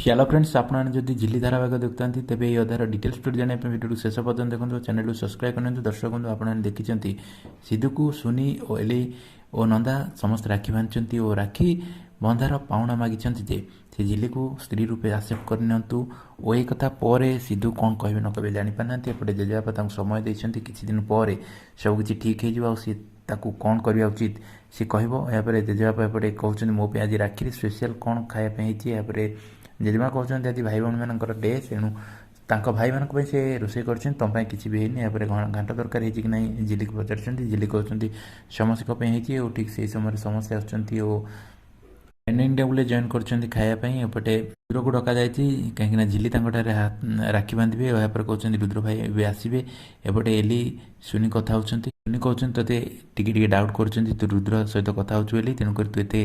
Hello friends आपने जदि झिल्ली धारावाहिक देखता तेज ये अधार डिटेल स्टोरी जाना भिडियो शेष पर्यटन देखो चैनल को सब्सक्राइब करते दर्शक बंधु आपने देखी सिद्धू को सुनी और एली और नंदा समस्त राखी बांधि और राखी बंधार पाउना मागी जे से झिल्ली को स्त्री रूपे आक्सेप्ट करनी और ये कथा पर सिद्धू कौन कहे न कहे जापाना एपटे जेजेबापा समय देते किसी दिन पर सबकि ठीक हो सी ताकू कौन करवा उचित सी कह जेजेबापा एपटे कहते मो पे आज राखी स्पेशल कौन खायापी यापर जेजेमा कहते आज भाई भौणी मान डे तेणु भाई मान से रोषे कर तुम किसी भी है घाट दरकार कि ना झिल्ली को पचार झिल्ली कहते समस्त और ठीक से समय समस्ते डाइनिंग टेबुल जॉइन कर खायापी एपटे रुद्र को डक कहीं झिल्ली राखी बांधे और यहाँ कहते रुद्र भाई ए आसवे एपटे एली सुनी कथा सुनी कहते ते टी डाउट कर रुद्र सहित कथा हो तेणुकर तू एत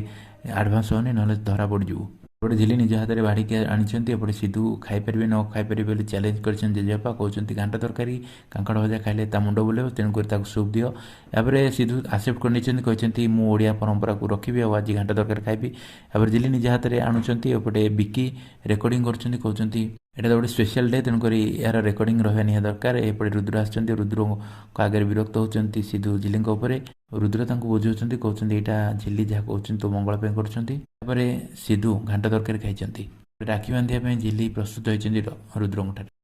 आडभांस होनी ना धरा पड़जु एपटे झिल्ली निज हाथ में बाढ़ आनी एपटे सिद्धू खाईपर न खाईपर बोली चैलेंज कर जेजेबापा कहते घाट तरकारी कांकड़ भजा खाइले मुंड बुलेब तेणुकर सूप दियो यापर सिद्धू आक्सेप्ट कर मुझे परंपरा को रखी और आज घाट तरकारी खाइबी यापर झिल्ली निज हाथ में आणुंट एपटे बिकी रेकर्डिंग कहते एटा गोटे स्पेशल डे तेणुक यार रेकर्डिंग रहा निहा दरकार एपटे रुद्र आसुच्च रुद्र आगे विरक्त होती सिद्धू झिल्ली रुद्र बुझाऊँ कहते यहाँ झिल्ली जहाँ कहते तो मंगल कर सिद्धू घाट तरकारी खाई राखी बांधिया झिल्ली प्रस्तुत होती रुद्र ठारे।